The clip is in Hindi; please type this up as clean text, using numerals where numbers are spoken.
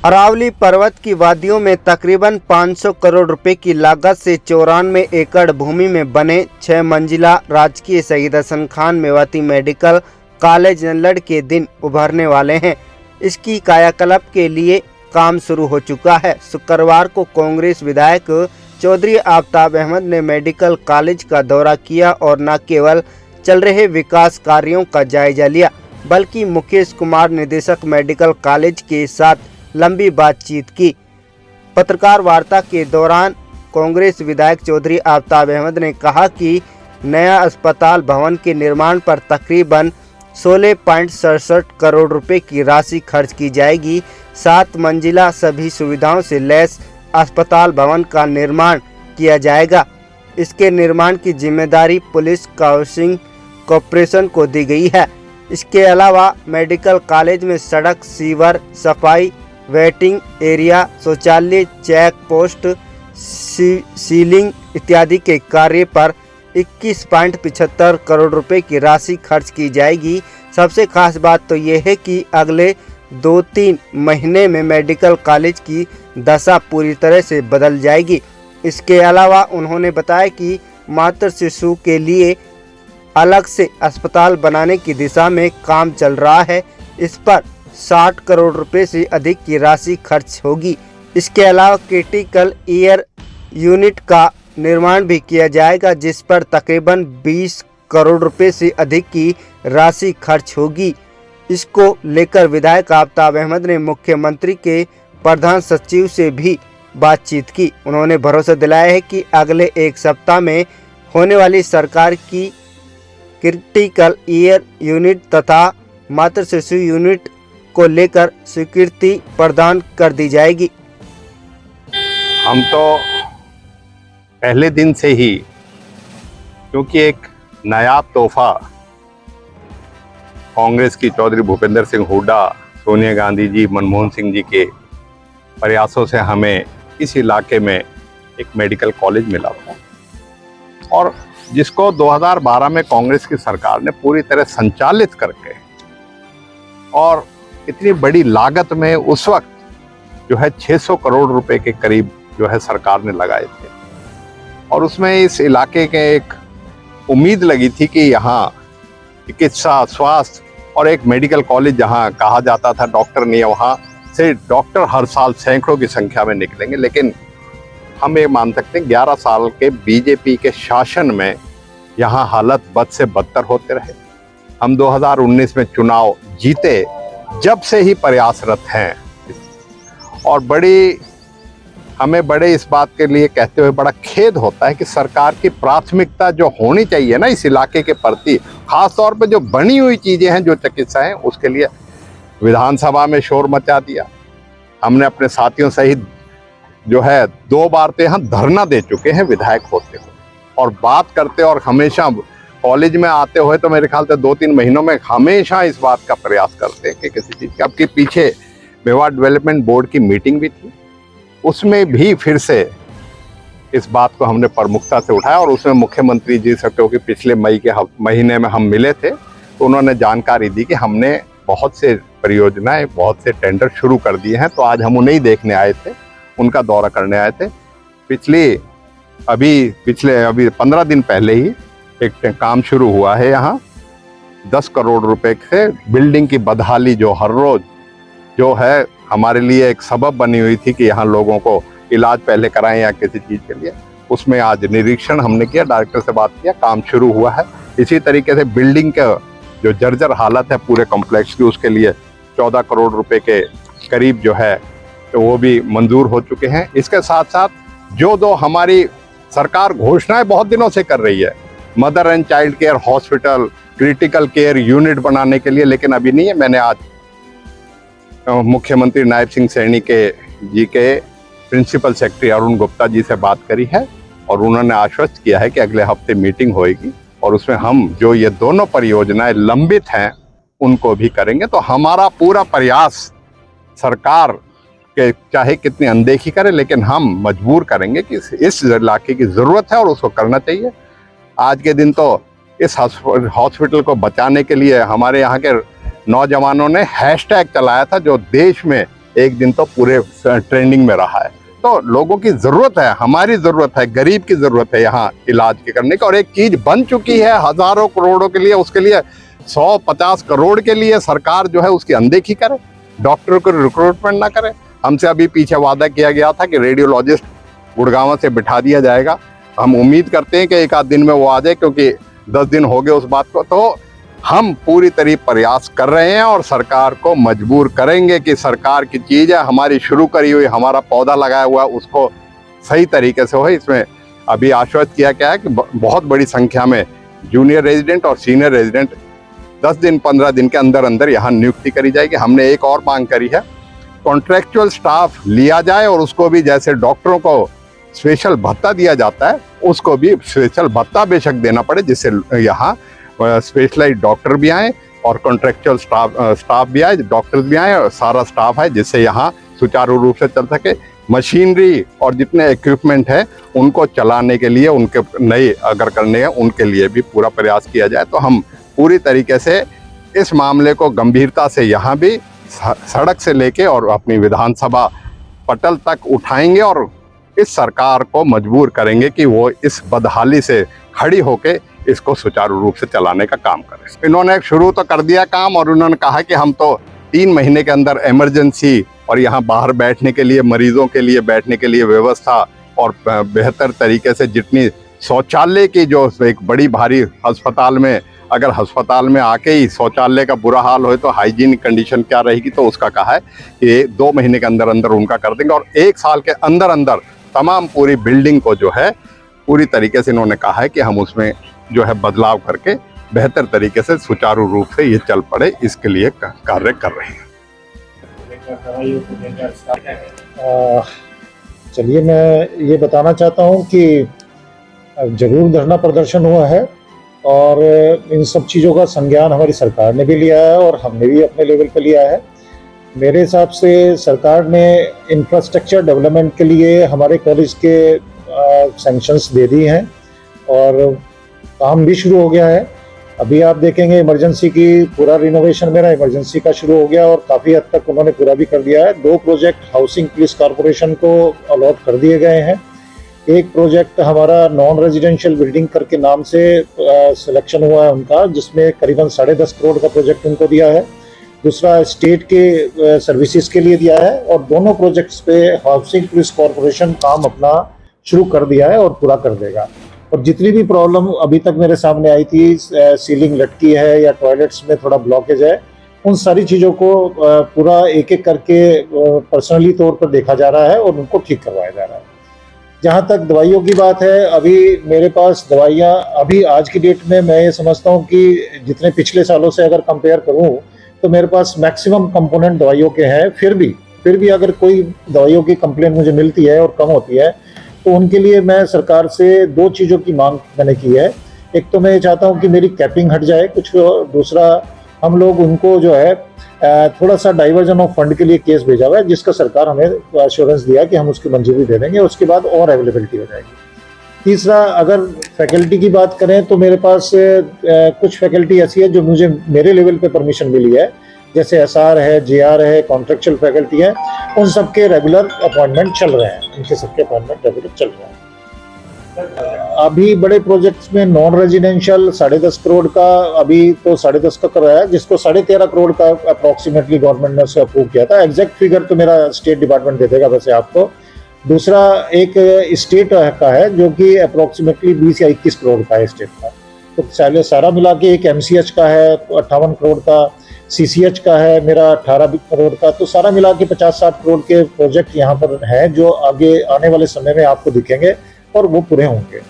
अरावली पर्वत की वादियों में तकरीबन 500 करोड़ रुपए की लागत से 94 एकड़ भूमि में बने 6 मंजिला राजकीय शहीद हसन खान मेवाती मेडिकल कॉलेज नल्लड़ के दिन उभरने वाले हैं। इसकी कायाकल्प के लिए काम शुरू हो चुका है। शुक्रवार को कांग्रेस विधायक चौधरी आफताब अहमद ने मेडिकल कॉलेज का दौरा किया और न केवल चल रहे विकास कार्यों का जायजा लिया, बल्कि मुकेश कुमार निदेशक मेडिकल कॉलेज के साथ लंबी बातचीत की। पत्रकार वार्ता के दौरान कांग्रेस विधायक चौधरी आफताब अहमद ने कहा कि नया अस्पताल भवन के निर्माण पर तकरीबन 16.67 करोड़ रुपए की राशि खर्च की जाएगी। 7 मंजिला सभी सुविधाओं से लैस अस्पताल भवन का निर्माण किया जाएगा। इसके निर्माण की जिम्मेदारी पुलिस हाउसिंग कॉर्पोरेशन को दी गई है। इसके अलावा मेडिकल कॉलेज में सड़क, सीवर, सफाई, वेटिंग एरिया, शौचालय, चेक पोस्ट, सीलिंग इत्यादि के कार्य पर 21.75 करोड़ रुपए की राशि खर्च की जाएगी। सबसे खास बात तो ये है कि अगले 2-3 महीने में मेडिकल कॉलेज की दशा पूरी तरह से बदल जाएगी। इसके अलावा उन्होंने बताया कि मातृ शिशु के लिए अलग से अस्पताल बनाने की दिशा में काम चल रहा है। इस पर 60 करोड़ रुपए से अधिक की राशि खर्च होगी। इसके अलावा क्रिटिकल केयर यूनिट का निर्माण भी किया जाएगा, जिस पर तकरीबन 20 करोड़ रुपए से अधिक की राशि खर्च होगी। इसको लेकर विधायक आफताब अहमद ने मुख्यमंत्री के प्रधान सचिव से भी बातचीत की। उन्होंने भरोसा दिलाया है कि अगले 1 सप्ताह में होने वाली सरकार की क्रिटिकल केयर यूनिट तथा मातृ शिशु यूनिट को लेकर स्वीकृति प्रदान कर दी जाएगी। हम तो पहले दिन से ही, क्योंकि एक नायाब तोहफा कांग्रेस की चौधरी भूपेंद्र सिंह हुड्डा, सोनिया गांधी जी, मनमोहन सिंह जी के प्रयासों से हमें इस इलाके में एक मेडिकल कॉलेज मिला था, और जिसको 2012 में कांग्रेस की सरकार ने पूरी तरह संचालित करके और इतनी बड़ी लागत में उस वक्त जो है 600 करोड़ रुपए के करीब जो है सरकार ने लगाए थे। और उसमें इस इलाके के एक उम्मीद लगी थी कि यहाँ चिकित्सा, स्वास्थ्य और एक मेडिकल कॉलेज जहाँ कहा जाता था डॉक्टर नहीं है, वहाँ से डॉक्टर हर साल सैकड़ों की संख्या में निकलेंगे। लेकिन हम ये मान सकते हैं 11 साल के बीजेपी के शासन में यहाँ हालत बद से बदतर होते रहे। हम 2019 में चुनाव जीते जब से ही प्रयासरत हैं, और हमें बड़े इस बात के लिए कहते हुए बड़ा खेद होता है कि सरकार की प्राथमिकता जो होनी चाहिए ना इस इलाके के प्रति, खास तौर पे जो बनी हुई चीज़ें हैं, जो चिकित्सा हैं, उसके लिए विधानसभा में शोर मचा दिया। हमने अपने साथियों सहित जो है 2 बार तो यहाँ धरना दे चुके हैं विधायक होते हुए, और बात करते और हमेशा कॉलेज में आते हुए तो मेरे ख्याल से 2-3 महीनों में हमेशा इस बात का प्रयास करते हैं कि किसी चीज़ की। अब के पीछे मेवाड़ डेवलपमेंट बोर्ड की मीटिंग भी थी, उसमें भी फिर से इस बात को हमने प्रमुखता से उठाया, और उसमें मुख्यमंत्री जी से, क्योंकि पिछले मई के महीने में हम मिले थे, तो उन्होंने जानकारी दी कि हमने बहुत से परियोजनाएं, बहुत से टेंडर शुरू कर दिए हैं। तो आज हम उन्हें ही देखने आए थे, उनका दौरा करने आए थे। अभी 15 दिन पहले ही एक काम शुरू हुआ है यहाँ 10 करोड़ रुपए से बिल्डिंग की बदहाली, जो हर रोज जो है हमारे लिए एक सबब बनी हुई थी कि यहाँ लोगों को इलाज पहले कराएं या किसी चीज़ के लिए, उसमें आज निरीक्षण हमने किया, डायरेक्टर से बात किया, काम शुरू हुआ है। इसी तरीके से बिल्डिंग का जो जर्जर हालत है पूरे कॉम्प्लेक्स की, उसके लिए 14 करोड़ रुपए के करीब जो है तो वो भी मंजूर हो चुके हैं। इसके साथ साथ जो 2 हमारी सरकार घोषणाएं बहुत दिनों से कर रही है, mother and child care hospital, critical care unit बनाने के लिए, लेकिन अभी नहीं है। मैंने आज मुख्यमंत्री नायब सिंह सैनी जी के प्रिंसिपल सेक्रेटरी अरुण गुप्ता जी से बात करी है, और उन्होंने आश्वस्त किया है कि अगले हफ्ते मीटिंग होएगी, और उसमें हम जो ये दोनों परियोजनाएं लंबित हैं उनको भी करेंगे। तो हमारा पूरा प्रयास सरकार के चाहे कितनी अनदेखी करे, लेकिन हम मजबूर करेंगे कि इस इलाके की ज़रूरत है और उसको करना चाहिए। आज के दिन तो इस हॉस्पिटल को बचाने के लिए हमारे यहाँ के नौजवानों ने हैशटैग चलाया था, जो देश में एक दिन तो पूरे ट्रेंडिंग में रहा है। तो लोगों की जरूरत है, हमारी जरूरत है, गरीब की जरूरत है यहाँ इलाज के करने की। और एक चीज बन चुकी है हजारों करोड़ों के लिए, उसके लिए 150 करोड़ के लिए सरकार जो है उसकी अनदेखी करे, डॉक्टर को रिक्रूटमेंट ना करे। हमसे अभी पीछे वादा किया गया था कि रेडियोलॉजिस्ट गुड़गांव से बिठा दिया जाएगा। हम उम्मीद करते हैं कि एक आध दिन में वो आ जाए, क्योंकि 10 दिन हो गए उस बात को। तो हम पूरी तरह प्रयास कर रहे हैं और सरकार को मजबूर करेंगे कि सरकार की चीज़ है, हमारी शुरू करी हुई, हमारा पौधा लगाया हुआ, उसको सही तरीके से हो। इसमें अभी आश्वस्त किया गया है कि बहुत बड़ी संख्या में जूनियर रेजिडेंट और सीनियर रेजिडेंट 10 दिन 15 दिन के अंदर अंदर यहाँ नियुक्ति करी जाएगी। हमने एक और मांग करी है, कॉन्ट्रैक्चुअल स्टाफ लिया जाए और उसको भी जैसे डॉक्टरों को स्पेशल भत्ता दिया जाता है, उसको भी स्पेशल भत्ता बेशक देना पड़े, जिससे यहाँ स्पेशलाइज्ड डॉक्टर भी आए और कॉन्ट्रैक्चुअल स्टाफ भी आए, डॉक्टर्स भी आए और सारा स्टाफ है, जिससे यहाँ सुचारू रूप से चल सके। मशीनरी और जितने इक्विपमेंट है उनको चलाने के लिए, उनके नए अगर करने हैं उनके लिए भी पूरा प्रयास किया जाए। तो हम पूरी तरीके से इस मामले को गंभीरता से यहाँ भी सड़क से लेके और अपनी विधानसभा पटल तक उठाएंगे और इस सरकार को मजबूर करेंगे कि वो इस बदहाली से खड़ी होके इसको सुचारू रूप से चलाने का काम करें। इन्होंने शुरू तो कर दिया काम और उन्होंने कहा कि हम तो 3 महीने के अंदर इमरजेंसी और यहाँ बाहर बैठने के लिए, मरीजों के लिए बैठने के लिए व्यवस्था और बेहतर तरीके से जितनी शौचालय की जो एक बड़ी भारी अस्पताल में, अगर अस्पताल में आके ही शौचालय का बुरा हाल हो तो हाइजीनिक कंडीशन क्या रहेगी, तो उसका कहा है कि 2 महीने के अंदर अंदर उनका कर देंगे और 1 साल के अंदर अंदर तमाम पूरी बिल्डिंग को जो है पूरी तरीके से इन्होंने कहा है कि हम उसमें जो है बदलाव करके बेहतर तरीके से सुचारू रूप से ये चल पड़े, इसके लिए कार्य कर रहे हैं। चलिए, मैं ये बताना चाहता हूँ कि जरूर धरना प्रदर्शन हुआ है और इन सब चीज़ों का संज्ञान हमारी सरकार ने भी लिया है और हमने भी अपने लेवल पे लिया है। मेरे हिसाब से सरकार ने इंफ्रास्ट्रक्चर डेवलपमेंट के लिए हमारे कॉलेज के सैंक्शंस दे दी हैं और काम भी शुरू हो गया है। अभी आप देखेंगे इमरजेंसी की पूरा रिनोवेशन मेरा इमरजेंसी का शुरू हो गया और काफ़ी हद तक उन्होंने पूरा भी कर दिया है। 2 प्रोजेक्ट हाउसिंग पुलिस कॉरपोरेशन को अलॉट कर दिए गए हैं। एक प्रोजेक्ट हमारा नॉन रेजिडेंशियल बिल्डिंग करके नाम से सिलेक्शन हुआ है उनका, जिसमें करीबन 10.5 करोड़ का प्रोजेक्ट उनको दिया है। दूसरा स्टेट के सर्विसेज के लिए दिया है और दोनों प्रोजेक्ट्स पे हाउसिंग पुलिस कॉरपोरेशन काम अपना शुरू कर दिया है और पूरा कर देगा। और जितनी भी प्रॉब्लम अभी तक मेरे सामने आई थी, सीलिंग लटकी है या टॉयलेट्स में थोड़ा ब्लॉकेज है, उन सारी चीज़ों को पूरा एक एक करके पर्सनली तौर पर देखा जा रहा है और उनको ठीक करवाया जा रहा है। जहाँ तक दवाइयों की बात है, अभी मेरे पास दवाइयाँ अभी आज की डेट में मैं ये समझता हूँ कि जितने पिछले सालों से अगर कंपेयर करूँ तो मेरे पास मैक्सिमम कंपोनेंट दवाइयों के हैं। फिर भी अगर कोई दवाइयों की कंप्लेंट मुझे मिलती है और कम होती है तो उनके लिए मैं सरकार से 2 चीज़ों की मांग मैंने की है। एक तो मैं ये चाहता हूँ कि मेरी कैपिंग हट जाए कुछ, दूसरा हम लोग उनको जो है थोड़ा सा डाइवर्जन ऑफ फंड के लिए केस भेजा हुआ है, जिसका सरकार हमें एश्योरेंस दिया कि हम उसकी मंजूरी दे देंगे, उसके बाद और अवेलेबिलिटी हो जाएगी। तीसरा, अगर फैकल्टी की बात करें तो मेरे पास कुछ फैकल्टी ऐसी है जो मुझे मेरे लेवल पे परमिशन मिली है, जैसे एसआर है, जेआर है, कॉन्ट्रेक्चुअल फैकल्टी है, उन सबके रेगुलर अपॉइंटमेंट चल रहे हैं, इनके सबके अपॉइंटमेंट रेगुलर चल रहे हैं। अभी बड़े प्रोजेक्ट्स में नॉन रेजिडेंशियल 10.5 करोड़ का अभी तो 10.5 का कर रहा है, जिसको 13.5 करोड़ का अप्रोक्सीमेटली गवर्नमेंट ने उसे अप्रूव किया था। एग्जैक्ट फिगर तो मेरा स्टेट डिपार्टमेंट दे देगा वैसे आपको। दूसरा एक स्टेट का है जो कि अप्रोक्सीमेटली 20 या 21 करोड़ का है स्टेट का। तो सारा मिला के एक एमसीएच का है 58 करोड़ का, सीसीएच का है मेरा 18 करोड़ का, तो सारा मिला के 50-60 करोड़ के प्रोजेक्ट यहाँ पर हैं जो आगे आने वाले समय में आपको दिखेंगे और वो पूरे होंगे।